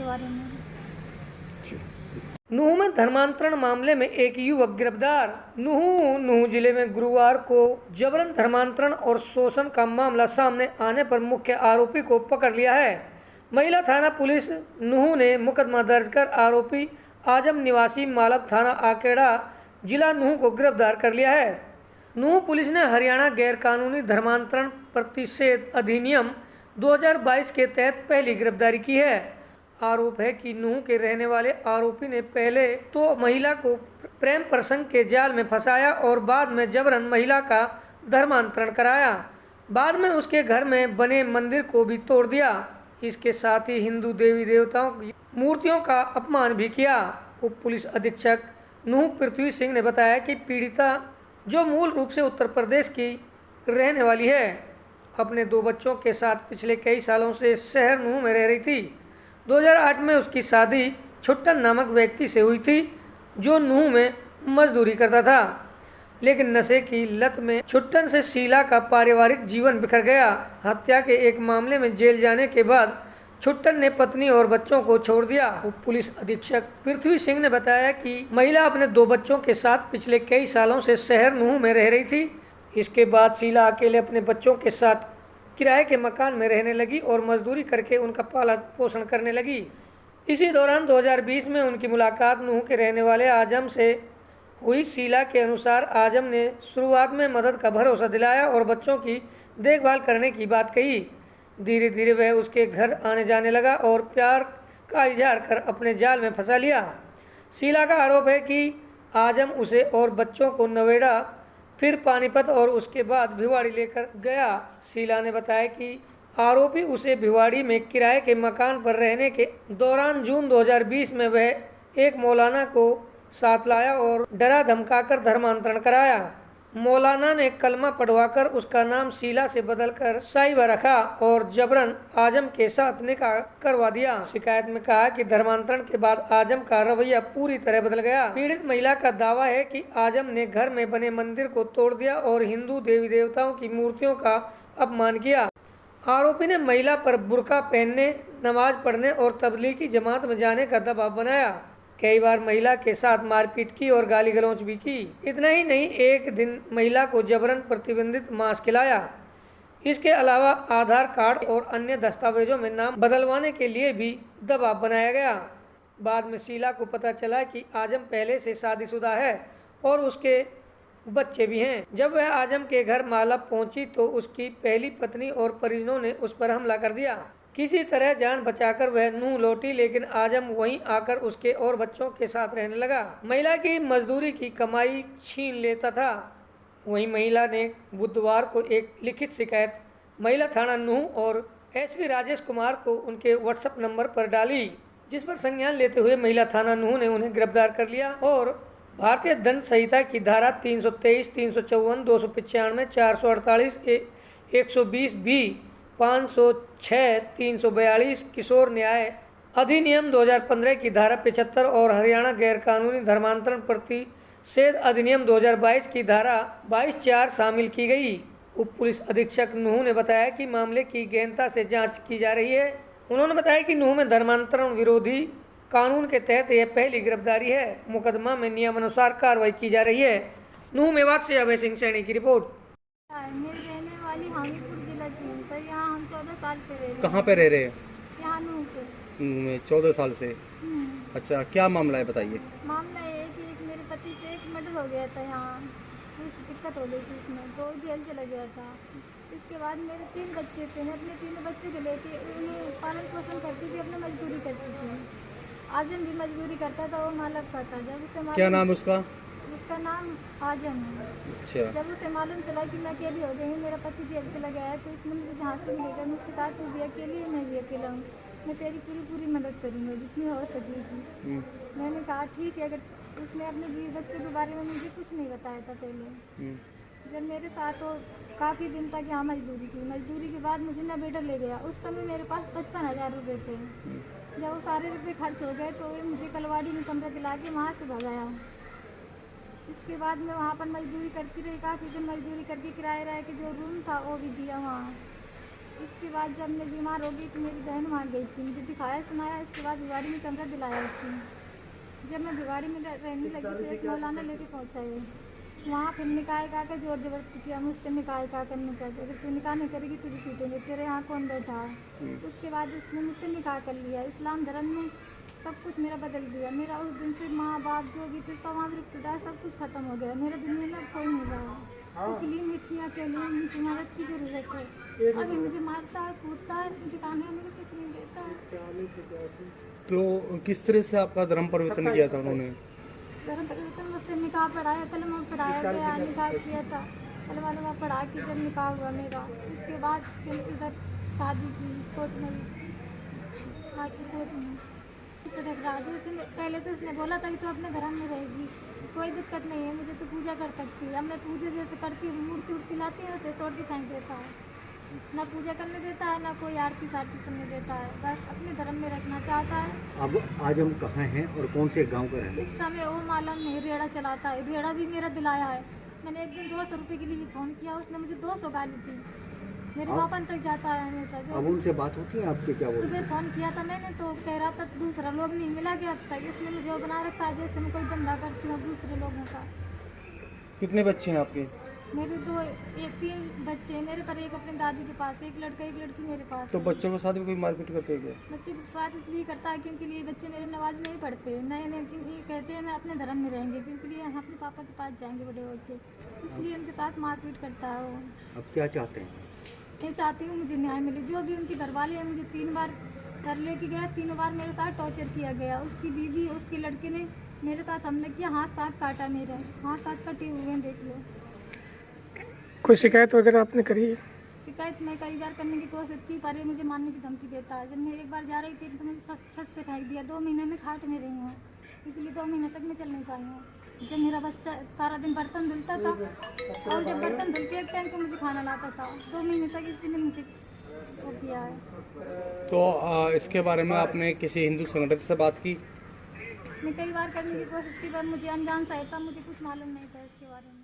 के बारे में। नूह में धर्मांतरण मामले में एक युवक गिरफ्तार। नूह जिले में गुरुवार को जबरन धर्मांतरण और शोषण का मामला सामने आने पर मुख्य आरोपी को पकड़ लिया है। महिला थाना पुलिस नूह ने मुकदमा दर्ज कर आरोपी आजम निवासी मालब थाना आकेड़ा जिला नूह को गिरफ्तार कर लिया है। नूह पुलिस ने हरियाणा गैरकानूनी धर्मांतरण प्रतिषेध अधिनियम 2022 के तहत पहली गिरफ्तारी की है। आरोप है कि नूह के रहने वाले आरोपी ने पहले तो महिला को प्रेम प्रसंग के जाल में फंसाया और बाद में जबरन महिला का धर्मांतरण कराया। बाद में उसके घर में बने मंदिर को भी तोड़ दिया। इसके साथ ही हिंदू देवी देवताओं की मूर्तियों का अपमान भी किया। उप पुलिस अधीक्षक नूह पृथ्वी सिंह ने बताया कि पीड़िता, जो मूल रूप से उत्तर प्रदेश की रहने वाली है, अपने 2 बच्चों के साथ पिछले कई सालों से शहर नूह में रह रही थी। 2008 में उसकी शादी छुट्टन नामक व्यक्ति से हुई थी, जो नूह में मजदूरी करता था, लेकिन नशे की लत में छुट्टन से शीला का पारिवारिक जीवन बिखर गया। हत्या के एक मामले में जेल जाने के बाद छुट्टन ने पत्नी और बच्चों को छोड़ दिया। उप पुलिस अधीक्षक पृथ्वी सिंह ने बताया कि महिला अपने 2 बच्चों के साथ पिछले कई सालों से शहर नूह में रह रही थी। इसके बाद शीला अकेले अपने बच्चों के साथ किराए के मकान में रहने लगी और मजदूरी करके उनका पालन पोषण करने लगी। इसी दौरान 2020 में उनकी मुलाकात नूह के रहने वाले आजम से हुई। शीला के अनुसार आजम ने शुरुआत में मदद का भरोसा दिलाया और बच्चों की देखभाल करने की बात कही। धीरे धीरे वह उसके घर आने जाने लगा और प्यार का इजहार कर अपने जाल में फंसा लिया। शीला का आरोप है कि आजम उसे और बच्चों को नवेड़ा, फिर पानीपत और उसके बाद भिवाड़ी लेकर गया। शीला ने बताया कि आरोपी उसे भिवाड़ी में किराए के मकान पर रहने के दौरान जून 2020 में वह एक मौलाना को साथ लाया और डरा धमकाकर धर्मांतरण कराया। मौलाना ने कलमा पढ़वाकर उसका नाम शीला से बदलकर साहिबा रखा और जबरन आजम के साथ निकाह करवा दिया। शिकायत में कहा कि धर्मांतरण के बाद आजम का रवैया पूरी तरह बदल गया। पीड़ित महिला का दावा है कि आजम ने घर में बने मंदिर को तोड़ दिया और हिंदू देवी देवताओं की मूर्तियों का अपमान किया। आरोपी ने महिला पर बुर्का पहनने, नमाज पढ़ने और तबलीगी जमात में जाने का दबाव बनाया। कई बार महिला के साथ मारपीट की और गाली गलौज भी की। इतना ही नहीं, एक दिन महिला को जबरन प्रतिबंधित मांस खिलाया। इसके अलावा आधार कार्ड और अन्य दस्तावेजों में नाम बदलवाने के लिए भी दबाव बनाया गया। बाद में शीला को पता चला कि आजम पहले से शादीशुदा है और उसके बच्चे भी हैं। जब वह आजम के घर मालब पहुंची तो उसकी पहली पत्नी और परिजनों ने उस पर हमला कर दिया। किसी तरह जान बचाकर वह नूह लौटी, लेकिन आजम वहीं आकर उसके और बच्चों के साथ रहने लगा। महिला की मजदूरी की कमाई छीन लेता था। वहीं महिला ने बुधवार को एक लिखित शिकायत महिला थाना नूह और एसपी राजेश कुमार को उनके व्हाट्सएप नंबर पर डाली, जिस पर संज्ञान लेते हुए महिला थाना नूह ने उन्हें गिरफ्तार कर लिया और भारतीय दंड संहिता की धारा 323, 354, 295, 448, 120 बी, 506, 342 किशोर न्याय अधिनियम 2015 की धारा 75 और हरियाणा गैरकानूनी धर्मांतरण प्रतिषेध अधिनियम 2022 की धारा 22(4) शामिल की गई। उप पुलिस अधीक्षक नूह ने बताया कि मामले की गहनता से जांच की जा रही है। उन्होंने बताया कि नूह में धर्मांतरण विरोधी कानून के तहत यह पहली गिरफ्तारी है। मुकदमा में नियमानुसार कार्रवाई की जा रही है। नूह मेवात से अभय सिंह सैनी की रिपोर्ट। मेरी रहने वाली हामिरपुर जिला की हूँ, पर यहाँ हम 14 साल से रह रहे हैं। कहाँ पे रह रहे हैं? यहाँ नूह पे। 14 साल से। अच्छा, क्या मामला है बताइए। मामला ये है कि एक मेरे पति से एक मर्डर हो गया था। यहाँ कुछ दिक्कत हो गई थी, उसमें तो जेल चला गया था। इसके बाद मेरे 3 बच्चे थे। मैं अपने 3 बच्चों को लेके उन्हें पालन पोषण करती थी, अपना मजदूरी करती थी। आजम भी मजदूरी करता था, वो मालब खाता। जब उसे क्या नाम उसका नाम आजम है। अच्छा। जब उसे मालूम चला कि मैं अकेली हो गई, मेरा पति जेल चला गया है, तो उसने मुझे जहाँ से लेकर मुझसे कहा तू भी अकेली है, मैं भी अकेला हूँ, मैं तेरी पूरी मदद करूँगा जितनी हो सकेगी। मैंने कहा ठीक है। अगर उसने अपने बीवी बच्चों के बारे में मुझे कुछ नहीं बताया था पहले। जब मेरे साथ तो काफ़ी दिन तक यहाँ मजदूरी की। मजदूरी के बाद मुझे ना बेटा ले गया। उस समय मेरे पास 55,000 रुपये थे। जब वो सारे रुपये खर्च हो गए तो वे मुझे कलवाड़ी में कमरा दिला के वहाँ से भगाया। इसके बाद मैं वहाँ पर मजदूरी करती रही। काफ़ी दिन मजदूरी करके किराए रह के जो रूम था वो भी दिया वहाँ। उसके बाद जब मैं बीमार हो गई तो मेरी बहन वहाँ गई थी, मुझे दिखाया सुनाया। इसके बाद भिवाड़ी में कमरा दिलाया उसने। जब मैं भिवाड़ी में रहने लगी तो एक मौलाना लेके पहुँचा है वहाँ। फिर निकाह का के जोर जबरदस्ती किया मुझसे, निकाह का करने का, अगर तू निकाह नहीं करेगी तुझे पीटेंगे, तेरे यहाँ कौन बैठा है। उसके बाद उसने मुझसे निकाह कर लिया। इस्लाम धर्म में सब कुछ मेरा बदल गया। मेरा उस दिन से माँ बाप जो भी थे सब वहाँ रिश्तेदार सब कुछ खत्म हो गया। मेरा दुनिया में कोई नहीं रहा। इसलिए मिट्टियाँ के लिए मुझे मदद की ज़रूरत है। अभी मुझे मारता है, कूदता है, मुझे खाने में कुछ नहीं देता है। तो किस तरह से आपका धर्म परिवर्तन किया था उन्होंने? धर्म परिवर्तन मुझसे निकाह पढ़ाया, कलमा पढ़ाया गया, निकाह किया था। कलमा पढ़ा के जब निकाह हुआ मेरा, उसके बाद फिर इधर शादी की कोर्ट में, बाकी कोर्ट में पहले तो उसने बोला था कि तू अपने घर में रहेगी, कोई दिक्कत नहीं है, मुझे तो पूजा कर सकती है। अब मैं पूजा जैसे करती हूँ, मूर्ति उर्ति लाती हूँ तो तोड़ के फेंक देता है। ना पूजा करने देता है, ना कोई आरती सारती करने देता है। बस अपने धर्म में रखना चाहता है। अब आज हम कहाँ हैं और कौन से गांव का रहने? इस समय वो मालूम नहीं, रेड़ा चलाता है। रेड़ा भी मेरा दिलाया है। मैंने एक दिन 200 रुपये के लिए फ़ोन किया, उसने मुझे 200 गाली दी। मेरे पापा तक जाता है हमेशा। अब उनसे बात होती है आपके? क्या बोलते तुझे फ़ोन किया था मैंने तो कह रहा था दूसरा लोग नहीं मिला क्या अब तक। इसने मुझे वो बना रखा है जैसे मैं कोई धंधा करती हूँ दूसरे लोगों का। कितने बच्चे हैं आपके? मेरे 3 बच्चे हैं मेरे पर, एक अपनी दादी के पास, एक लड़का एक लड़की मेरे पास। तो बच्चों के साथ भी कोई मारपीट करते हैं क्या? बच्चे के साथ इसलिए करता है क्योंकि लिए बच्चे मेरे नमाज नहीं पढ़ते, नए नए, क्योंकि कहते हैं मैं अपने धर्म में रहेंगे, क्योंकि लिए हम अपने पापा के पास जाएंगे बड़े होके, इसलिए उनके साथ मारपीट करता है वो। अब क्या चाहते हैं? मैं चाहती हूँ मुझे न्याय मिले। जो भी उनकी घरवाले हैं, मुझे 3 बार घर लेके गया, 3 बार मेरे साथ टॉर्चर किया गया। उसकी बीवी उसके लड़के ने मेरे साथ हमले किया, हाथ साथ काटा मेरा, हाथ साथ कटे हुए हैं, देख लो। कोई शिकायत वगैरह आपने करी है? शिकायत मैं कई बार करने की कोशिश की पर ये मुझे मारने की धमकी देता है। जब मैं एक बार जा रही थी तो मुझे छत से फेंक दिया। 2 महीने में खाट में रही हूँ, इसलिए 2 महीने तक मैं चल नहीं पाई हूँ। जब मेरा बच्चा सारा दिन बर्तन धुलता था और जब बर्तन धुल के एक टाइम को मुझे खाना लाता था, 2 महीने तक इसी ने मुझे वो किया है। तो इसके बारे में आपने किसी हिंदू संगठन से बात की? मैं कई बार करने की कोशिश की पर मुझे अनजान सा था, मुझे कुछ मालूम नहीं था इसके बारे में।